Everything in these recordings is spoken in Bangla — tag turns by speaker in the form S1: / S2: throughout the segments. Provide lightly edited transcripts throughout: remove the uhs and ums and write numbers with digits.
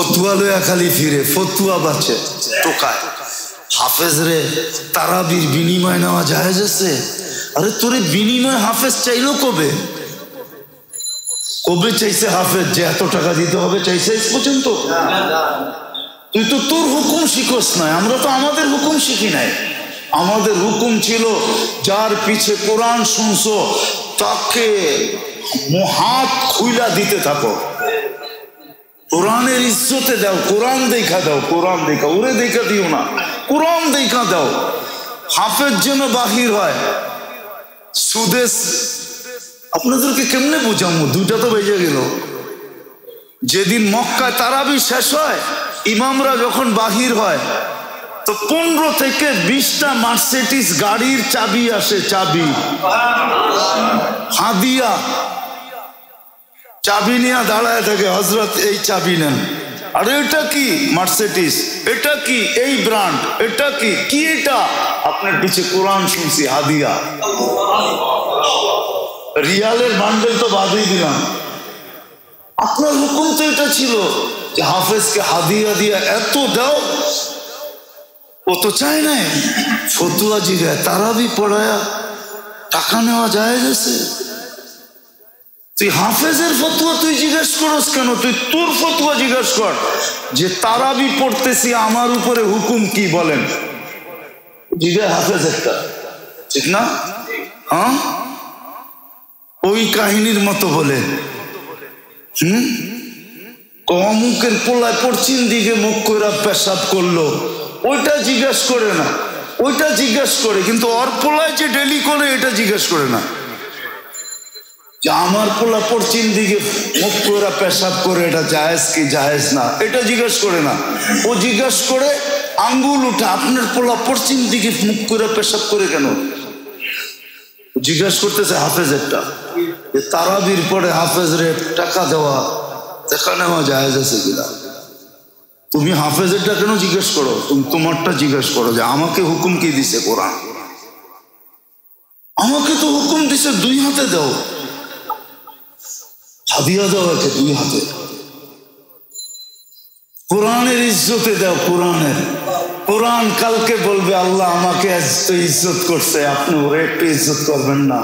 S1: ফতুয়া লয়া খালি ফিরে, ফতুয়া বাঁচে টোকায়। হাফেজ রে তারাবির বিনিময় নেওয়া জায়েজ আছে? আরে তোরে বিনিময় হাফেজ চাইলো কবে? কবে চাইছে হাফেজ যে এত টাকা দিতে হবে? চাইছে আজ পর্যন্ত? তুই তো তোর হুকুম শিখোস নাই, আমরা তো আমাদের হুকুম শিখি নাই। আমাদের হুকুম ছিল যার পিছে কোরআন শুনছো তাকে হাত খুইলা দিতে থাকো, কোরআনের ইজ্জতে দাও, কোরআন দেখা দাও, কোরআন দেখা, ওরে দেখা দিও না, কোরআন দেখা দাও। হাফেজ যেন বাহির হয় সুদেশ। আপনাদেরকে কেমনে বুঝাবো? দুইটা তো বেজে গেল। যেদিন মক্কায় তারাবি শেষ হয়, ইমামরা যখন বাহির হয় তো 15 থেকে 20টা মার্সিডিজ গাড়ির চাবি আসে, চাবি হাদিয়া, চাবি নিয়ে দাঁড়ায় থাকে, হযরত এই চাবি নেন। আরে এটা কি? মার্সিডিজ। এটা কি? এই ব্র্যান্ড। এটা কি? কি এটা? আপনার পিছে কোরআন শুনছি, হাদিয়া। রিয়ালের বান্ডেল তো বাদই দিলাম। আপনার হুকুম তো এটা ছিল যে হাফেজকে হাদিয়া দিয়া এত দাও, ও তো চায় নাই। ফতুয়া জিগায় তারাবি পড়ায়া টাকা নেওয়া জায়েজ আছে? তুই হাফেজের ফতুয়া তুই জিজ্ঞেস করস কেন? তুই তোর ফতুয়া জিজ্ঞেস কর যে তারাবি পড়তেছি, আমার উপরে হুকুম কি বলেন। জিগায় হাফেজ একটা, ঠিক না? হ্যাঁ, ওই কাহিনীর মতো বলে অমুকের পোলায় পশ্চিম দিকে মুখ কইরা পেশাব করলো, ওইটা জিজ্ঞেস করে না, ওইটা জিজ্ঞেস করে, কিন্তু ওর পোলায় যে ডেলি করে এটা জিজ্ঞেস করে না। যে আমার পোলা পশ্চিম দিকে মুখ কইরা পেশাব করে, এটা জায়েজ কি জায়েজ না, এটা জিজ্ঞেস করে না। ও জিজ্ঞেস করে আঙ্গুল উঠা, আপনার পোলা পশ্চিম দিকে মুখ কইরা পেশাব করে কেন? জিজ্ঞেস করতেছে হাফেজেরটা যে তারাবির পরে হাফেজ রে টাকা দেওয়া দেখা নেওয়া জায়েজ আছে কিনা। তুমি হাফেজেরটা কেন জিজ্ঞেস করো? তুমি তোমারটা জিজ্ঞেস করো যে আমাকে হুকুম কি দিছে কোরআন। আমাকে তো হুকুম দিছে 2 হাতে দাও, হাদিয়া দাও আছে 2 হাতে, কোরআনের ইজ্জতে দাও। কোরআনের, কোরআন কালকে বলবে আল্লাহ আমাকে আজ তো ইজ্জত করছে, আপনি ওরে একটু ইজ্জত করবেন না?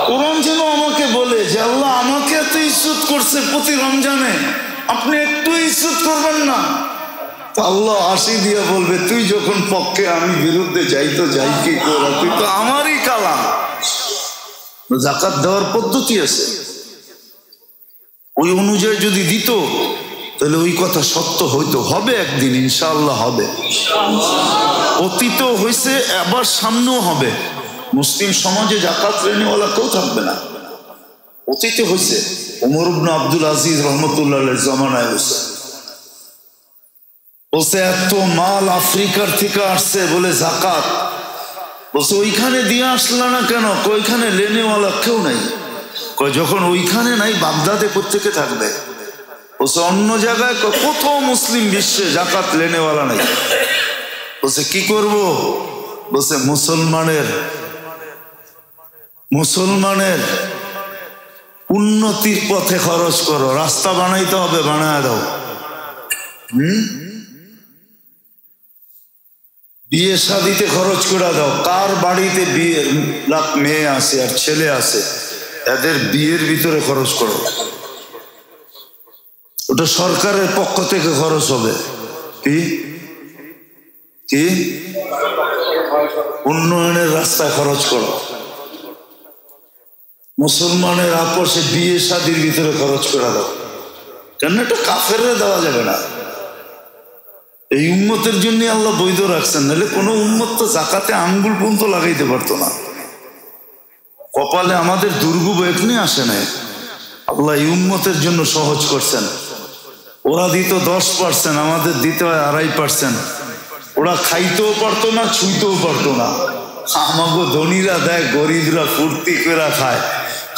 S1: কোরআন যেন আমাকে বলে যে আল্লাহ আমাকে এত ইজ্জত করছে প্রতি রমজানে, আপনি একটু ইজ্জত করবেন না? আল্লাহ হাসি দিয়ে বলবে তুই যখন পক্ষে আমি বিরুদ্ধে যাই তো যাই কি করা, তুই তো আমারই কালাম। যাকাত দেওয়ার পদ্ধতি আছে, ওই অনুযায়ী যদি দিত তাহলে ওই কথা সত্য হইতো, হবে একদিন ইনশাআল্লাহ হবে। অতীত হয়েছে, আবার সামনেও হবে। মুসলিম সমাজে যাকাত লেনেওয়ালা কেউ থাকবে না। অতীতে হয়েছে, ওমর ইবনে আব্দুল আজিজ রহমতুল্লাহ আলাইহির জামানায় হয়েছে। বলছে এত মাল আফ্রিকার থেকে আসছে বলে যাকাত, বলছে ওইখানে দিয়ে আসলা না কেন? ওইখানে লেনেওয়ালা কেউ নাই। যখন ওইখানে নাই বাগদাদে কোত্থেকে থাকবে? বলছে অন্য জায়গায় কোথাও মুসলিম বিশ্বে যাকাত লেনেওয়ালা নাই। বলছে কি করব? বলছে মুসলমানের উন্নতির পথে খরচ করো, রাস্তা বানাইতে হবে বানায় দাও। বিয়ে শাদিতে খরচ করে দাও। কার বাড়িতে বিয়ের মেয়ে আছে আর ছেলে আছে, এদের বিয়ের ভিতরে খরচ করো। ওটা সরকারের পক্ষ থেকে খরচ হবে। কি কি উন্নয়নের রাস্তায় খরচ করো। মুসলমানের আপোষে বিয়ে শাদির ভিতরে খরচ করে দাও। কেন? এটা কাফেররে দেওয়া যাবে না। এই উম্মতের জন্য আল্লাহ বৈধ রাখছেন, নাহলে কোনো উম্মত তো যাকাতে আঙ্গুল পর্যন্ত লাগাইতে পারতো না। কপালে আমাদের দুর্গু এখনই আসে নাই, আল্লাহ এই উম্মতের জন্য সহজ করছেন। ওরা দিত 10%, আমাদের দিতে হয় 2.5%। ওরা খাইতেও পারতো না, ছুঁইতেও পারতো না। আমাকে ধনীরা দেয়, গরিবরা ফুর্তি করে খায়।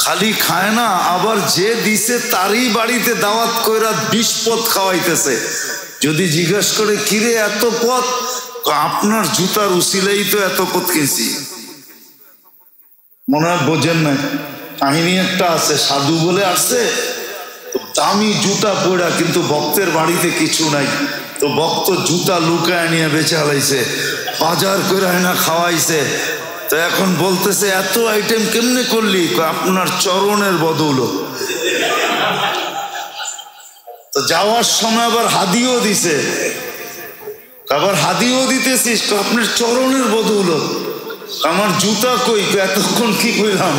S1: খালি খায় না, আবার যে দিছে তারই বাড়িতে দাওয়াত কইরা 20 পদ খাওয়াইতেছে। যদি জিজ্ঞাসা করে কিরে এত পদ? আপনার জুতার উসিলেই তো এত পদ কিনছি। মনে হয় বোঝেন না, কাহিনী একটা আছে, সাধু বলে আসছে, দামি জুতা পরা, কিন্তু ভক্তের বাড়িতে কিছু নাই। তো ভক্ত জুতা লুকায় নিয়ে বেচে হালাইছে, বাজার করে না খাওয়াইছে। তো এখন বলতেছে এত আইটেম কেমনে করলি? আপনার চরণের বদৌলত। তো যাওয়ার সময় আবার হাদিও দিছে, আবার হাদিও দিতেছিস, আপনার চরণের বদৌলত। আমার জুতা কই? এতক্ষণ কি কইলাম?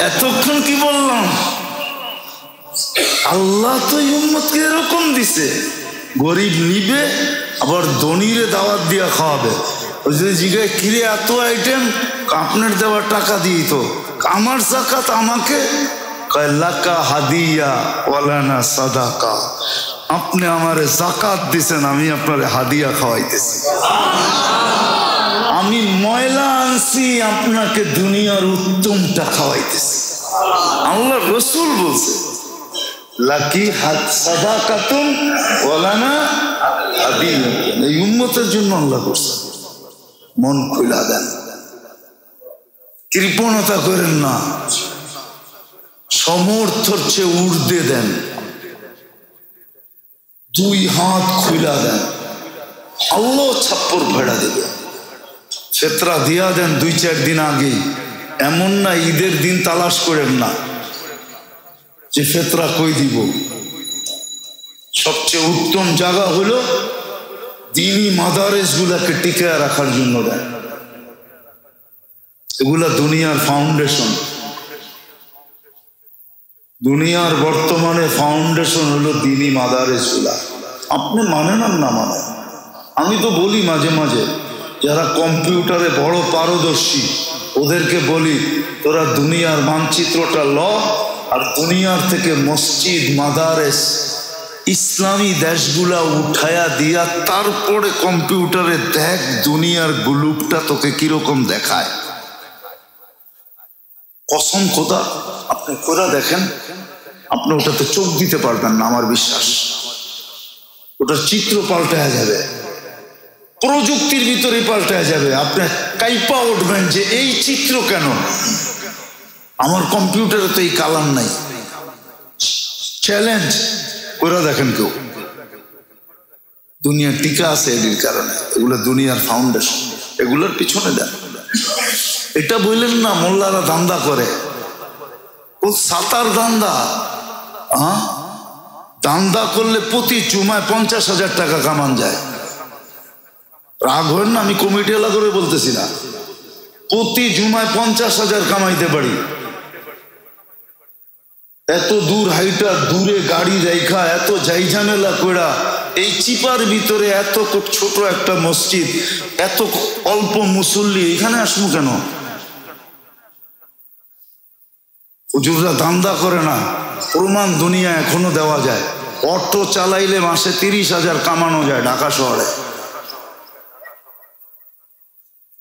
S1: এতক্ষণ কি বললাম? আল্লাহ তো উম্মতকে এরকম দিছে, গরিব নিবে আবার ধনীরে দাওয়াত দিয়া খাওয়াবে। ওই যে জিগায় কিরে এত আইটেম, আপনার দেওয়ার টাকা দিই তো, আমার যাকাত আমাকে। লাকা হাদিয়া ওয়ালানা সাদাকা, আপনি আমারে যাকাত দিছেন, আমি আপনার হাদিয়া খাওয়াইতেছি। আমি ময়লা আনছি, আপনাকে দুনিয়ার উত্তমটা খাওয়াইতেছি। আল্লাহ রসুল বলছে লাকি হাত সাদাকাতুন ওয়ালানা হাদিয়া। এই উম্মতের জন্য আল্লাহ করছে। মন খুলা দেন, কৃপণতা করেন না, সমর্থর চেয়ে ঊর্ধ্বে দেন, দুই হাত খুলা দেন, আল্লাহ ছাপ্পর ভেড়া দেবে। ফেতরা দিয়া দেন 2-4 দিন আগেই। এমন না ঈদের দিন তালাশ করেন না যে ফেতরা কই দিব। সবচেয়ে উত্তম জায়গা হলো দ্বীনি মাদারেস গুলাকে টিকায় রাখার জন্য দেন। এগুলা দুনিয়ার ফাউন্ডেশন। দুনিয়ার বর্তমানে ফাউন্ডেশন হলো দ্বীনি মাদারেস গুলা। আপনি মানেন আর না মানেন, আমি তো বলি মাঝে মাঝে যারা কম্পিউটারে বড় পারদর্শী ওদেরকে বলি, তোরা দুনিয়ার মানচিত্রটা ল, আর দুনিয়ার থেকে মসজিদ মাদারেস ইসলামী দেশগুলা উঠায়া দিয়া তারপরে কম্পিউটারে দেখ দুনিয়ার গ্লুপটা তোকে কিরকম দেখায়। কসম খোদা, আপনি করে দেখেন, আপনি ওটাতে চোখ দিতে পারবেন না, আমার বিশ্বাস। ওটার চিত্র পাল্টায়া যাবে, প্রযুক্তির ভিতরে পাল্টায়া যাবে। আপনি কাইপা উঠবেন যে এই চিত্র কেন, আমার কম্পিউটারে তো এই কালার নাই। চ্যালেঞ্জ করে দেখেন কেউ। দুনিয়ার টিকা আছে এদের কারণে, এগুলো দুনিয়ার ফাউন্ডেশন, এগুলোর পিছনে দেন। এটা বললেন না মোল্লারা দান্দা করে, ও সাতার দান্দা। হ্যাঁ, দান্দা করলে প্রতি জুমায় 50,000 টাকা কামান যায়। রাগ হয় না, আমি কমিটি এলা করে বলতেছি না, প্রতি জুমায় 50,000 কামাইতে পারি। এত দূর হাইটা, দূরে গাড়ি রাইখা, এত ঝাইঝামেলা কইরা এই চিপার ভিতরে এত ছোট একটা মসজিদ, এত অল্প মুসল্লি, এখানে আসবো কেন? হুজুররা দান্দা করে না, প্রমাণ দুনিয়া এখনো দেওয়া যায়। অটো চালাইলে মাসে 30,000 কামানো যায় ঢাকা শহরে,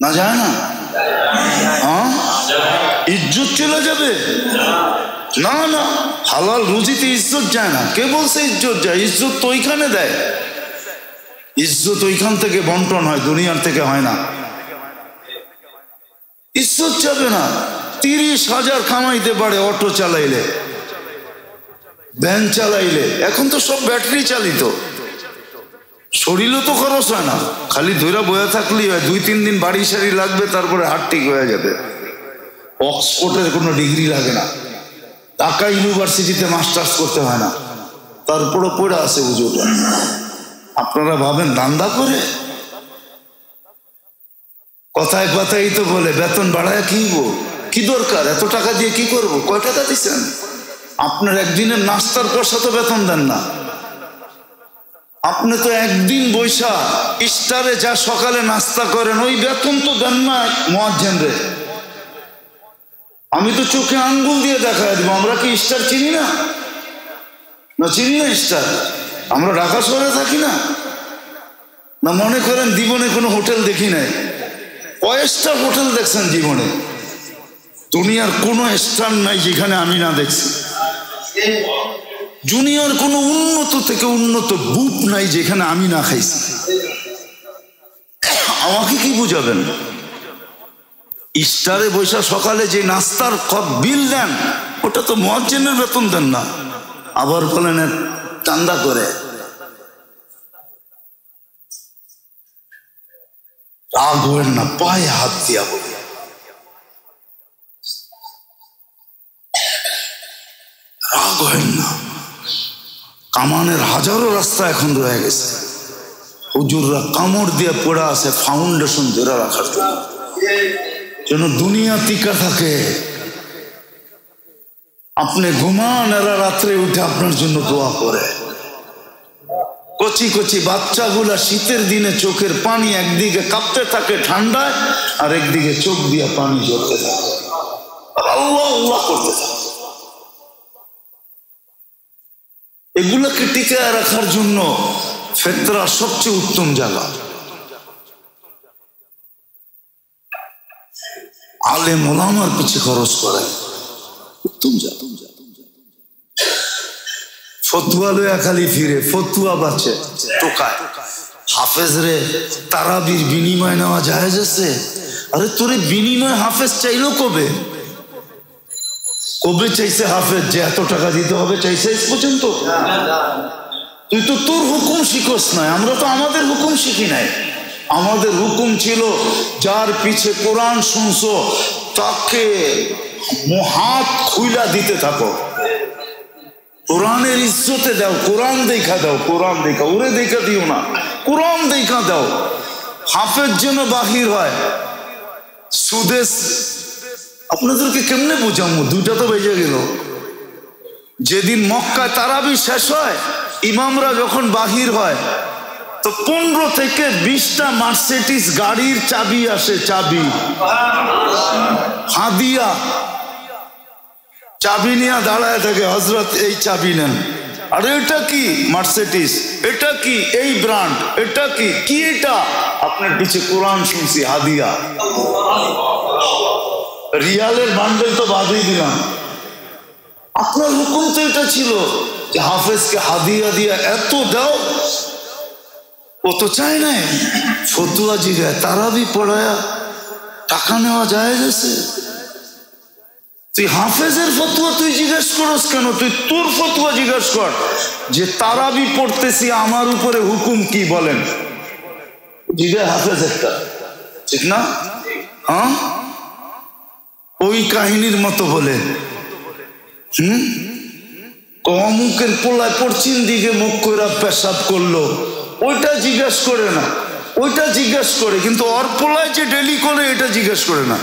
S1: না যায় না? হ্যাঁ, ইজ্জত চলে যাবে না। না, হালাল রুজিতে ইজ্জত যায় না। কে বলছে ইজ্জত যায়? ইজ্জত তো ওইখানে দেয়, ইজ্জত ওইখান থেকে বন্টন হয়, দুনিয়ার থেকে হয় না। ইজ্জত যাবে না। 30,000 কামাইতে পারে অটো চালাইলে, ভ্যান চালাইলে। এখন তো সব ব্যাটারি চালিত, শরীরও তো খরচ হয় না, খালি ধৈরা বয়ে থাকলেই হয়। 2-3 দিন বাড়ি সারি লাগবে, তারপরে হাট ঠিক হয়ে যাবে। অক্সফোর্ডের কোনো ডিগ্রি লাগে না, ঢাকা ইউনিভার্সিটিতে মাস্টার্স করতে হয় না, তারপরে পড়ে আছে হুজুররা। আপনারা ভাবেন দান্দা করে? কথায় কথাই তো বলে বেতন বাড়ায় কি দরকার, এত টাকা দিয়ে কি করব? কয় টাকা দিচ্ছেন? আপনার একদিনের নাস্তার পয়সা তো বেতন দেন না। আপনি তো একদিন বৈশা ইস্টারে যা সকালে নাস্তা করেন ওই বেতন তো দেন না মুয়াজ্জিন রে। আমি তো চোখে আঙ্গুল দিয়ে দেখা দিব, আমরা কি ইস্টার চিনি না? না চিনি না ইস্টার? আমরা ঢাকা শহরে থাকি না? না মনে করেন জীবনে কোনো হোটেল দেখি নাই? কয়েকটা হোটেল দেখছেন জীবনে? দুনিয়ার কোনো স্থান নাই যেখানে আমি না দেখছি। জুনিয়র কোনো উন্নত থেকে উন্নত বুট নাই যেখানে আমি না খাইছি। আমাকে কি বুঝাবেন? স্টারে বৈশা সকালে যে নাস্তার বিল দেন, ওটা তো মুয়াজ্জিনের বেতন দেন না, আবার বলেন চান্দা করে। রাগ হবেন না, পায়ে হাত দিয়া বলি, রাগ হবেন না। কামানের হাজারো রাস্তা এখন রয়ে গেছে, হুজুররা কামড় দিয়ে পড়ে আছে ফাউন্ডেশন ধরে রাখার জন্য, যেন দুনিয়া টিকা থাকে। আপনি ঘুমান, এরা রাত্রে উঠে আপনার জন্য দোয়া করে। কচি কচি বাচ্চাগুলা শীতের দিনে চোখের পানি একদিকে কাঁপতে থাকে ঠান্ডায়, আর একদিকে চোখ দিয়ে পানি ঝরতে থাকে, আল্লাহ আল্লাহ করতে থাকে। এগুলাকে টিকায় রাখার জন্য ফেতরা সবচেয়ে উত্তম জায়গা। আলেম ওলামার পিছে খরচ করে উত্তম জায়গা। ফতুয়া লয়া খালি ফিরে, ফতুয়া বাঁচে টোকায়। হাফেজ রে তারাবির বিনিময় নেওয়া জায়েজ আছে? আরে তোরে বিনিময় হাফেজ চাইলো কবে? কবে চাইছে হাফেজ যে এত টাকা দিতে হবে? চাইছে আজ পর্যন্ত? তুই তো তোর হুকুম শিখোস নাই, আমরা তো আমাদের হুকুম শিখি নাই। আমাদের হুকুম ছিল যার পিছে কোরআন শুনছো তাকে হাত খুইলা দিতে থাকো, কোরআনের ইজ্জতে দাও, কোরআন দেখা দাও, কোরআন দেখা, ওরে দেখা দিও না, কোরআন দেখা দাও। হাফেজ যেন বাহির হয় সুদেশ। আপনাদেরকে কেমনে বুঝামো? দুইটা তো বেজে গেল। যেদিন মক্কায় তারাবি শেষ হয়, ইমামরা যখন বাহির হয় তো 15 থেকে 20টা মার্সিডিজ গাড়ির চাবি আসে, চাবি হাদিয়া, চাবি নিয়ে দাঁড়ায় থাকে, হযরত এই চাবি নেন। আরে এটা কি? মার্সিডিজ। এটা কি? এই ব্র্যান্ড। এটা কি? কি এটা? আপনার পিছে কোরআন শুনছি, হাদিয়া। রিয়ালের বান্ডেল তো বাদই দিলাম, আপনার হুকুম তো এটা ছিল যে হাফেজকে হাদিয়া দিয়া এত দাও। ও তো চায় নাই। ফতুয়া জিগায় তারাবি পড়ায়া টাকা নেওয়া জায়েজ আছে? তুই হাফেজের ফতুয়া তুই জিজ্ঞেস করস কেন? তুই তোর ফতুয়া জিজ্ঞেস কর যে তারাবি পড়তেছি, আমার উপরে হুকুম কি বলেন। জিগায় হাফেজ একটা, ঠিক না? হ্যাঁ, ওই কাহিনীর মতো বলে অমুকের পোলায় পশ্চিম দিকে মুখ করে পেশাব করলো, ওইটা জিজ্ঞেস করে না, ওইটা জিজ্ঞেস করে, কিন্তু ওর পোলায় যে ডেলি করে এটা জিজ্ঞেস করে না।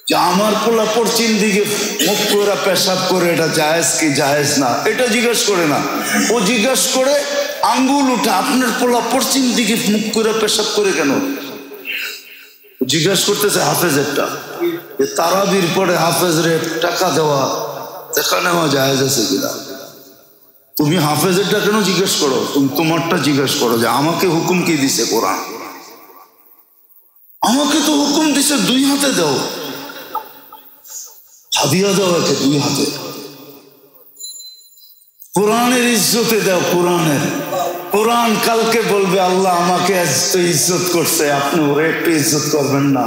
S1: যে আমার পোলা পশ্চিম দিকে মুখ করে পেশাব করে, এটা জায়েজ কি জায়েজ না, এটা জিজ্ঞেস করে না। ও জিজ্ঞেস করে আঙ্গুল উঠে, আপনার পোলা পশ্চিম দিকে মুখ করে পেশাব করে কেন? জিজ্ঞেস করতেছে হাফেজেরটা যে তারাবির পরে হাফেজরে টাকা দেওয়া, দেখা নেওয়া জায়েজ আছে কিনা। তুমি হাফেজেরটা কেন জিজ্ঞেস করো? তুমি তোমারটা জিজ্ঞেস করো যে আমাকে হুকুম কি দিছে কোরআন। আমাকে তো হুকুম দিছে 2 হাতে দাও, হাদিয়া দাও একে 2 হাতে। কোরআনের ইজ্জতে দাও, কোরআনের। কোরআন কালকে বলবে আল্লাহ আমাকে এত ইজ্জত করছে, আপনি ওরে একটু ইজ্জত করবেন না?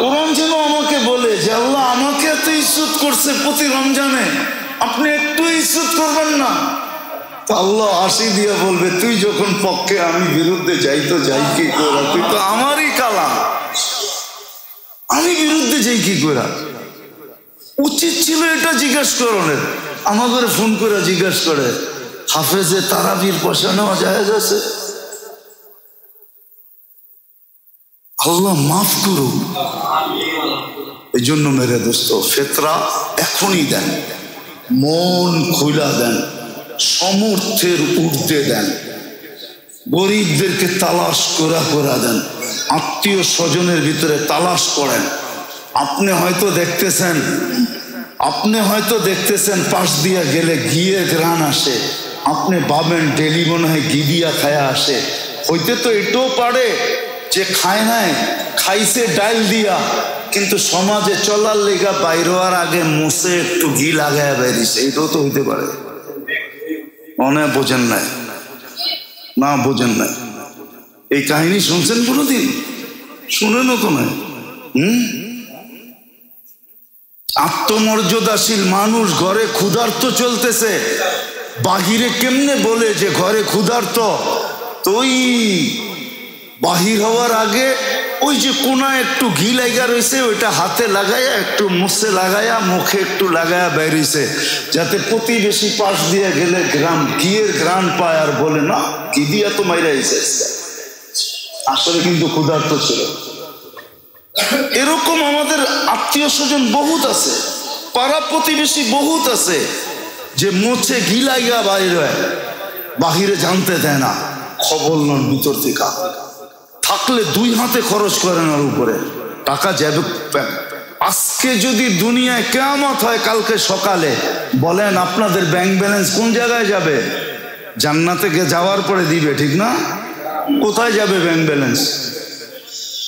S1: কোরআন যেন আমাকে বলে যে আল্লাহ আমাকে এত ইজ্জত করছে প্রতি রমজানে, আপনি একটু ইজ্জত করবেন না? তো আল্লাহ হাসি দিয়ে বলবে তুই যখন পক্ষে আমি বিরুদ্ধে যাই তো যাই কি করে, তুই তো আমারই কালাম, আমি বিরুদ্ধে যাই কি করে? উচিত ছিল এটা জিজ্ঞেস করেন। আমাদের ফোন করে জিজ্ঞেস করে হাফেজে তারাবির পয়সা নেওয়া জায়েজ আছে? আল্লাহ মাফ করুন। এই জন্য মেরে দোস্ত, ফেতরা এখনই দেন, মন খুলা দেন, সমর্থের ঊর্ধ্বে দেন, গরিবদেরকে তালাশ করা দেন, আত্মীয় স্বজনের ভিতরে তালাশ করেন। আপনি হয়তো দেখতেছেন পাশ দিয়া গেলে গিয়ে গ্রান আসে, আপনি ভাবেন ডেলি মনে হয় গিবিয়া খায়া আসে। হইতে তো এটাও পারে যে খায় নাই, খাইছে ডাইল দিয়া, কিন্তু সমাজে চলার লেগা বাইর হওয়ার আগে মুছে একটু ঘি লাগায় বেরিয়েছে, এটাও তো হইতে পারে। মনে বোঝেন নাই? না বোঝেন নাই? এই কাহিনী শুনছেন কোনোদিন? শুনেনও তো নয়। আত্মমর্যাদাশীল মানুষ ঘরে ক্ষুধার্ত চলতেছে, বাহিরে কেমনে বলে যে ঘরে ক্ষুধার্ত? তো ওই বাহির হওয়ার আগে ওই যে কোনায় একটু ঘি লাগা রয়েছে, ওইটা হাতে লাগাইয়া একটু মুছে লাগাইয়া মুখে একটু লাগাইয়া বেরিয়েছে, যাতে প্রতিবেশী পাশ দিয়ে গেলে ঘিয়ের ঘ্রাণ পায় আর বলে না ঘি দিয়া তো মাইরা এসে। আসলে কিন্তু ক্ষুধার্ত ছিল। এরকম আমাদের আত্মীয় স্বজন বহুত আছে, পাড়া প্রতিবেশী বহুত আছে যে মোছে ঘি লাগা বাইর হয়, বাহিরে জানতে দেয় না, খবর নন ভিতর থেকে। থাকলে 2 হাতে খরচ করেন ওর উপরে, টাকা যাবে। আজকে যদি দুনিয়ায় কিয়ামত হয় কালকে সকালে, বলেন আপনাদের ব্যাংক ব্যালেন্স কোন জায়গায় যাবে? জান্নাতে যাওয়ার পরে দিবে, ঠিক না? কোথায় যাবে ব্যাংক ব্যালেন্স?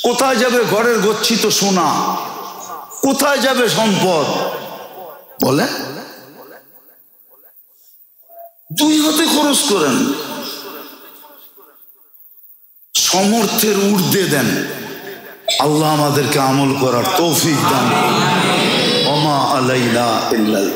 S1: কোথায় যাবে ঘরের গচ্ছিত সোনা? কোথায় যাবে সম্পদ? বলে 2 হাতে খরচ করেন, সমর্থের ঊর্ধ্বে দেন। আল্লাহ আমাদেরকে আমল করার তৌফিক দান। ওমা আলাইনা ইল্লাল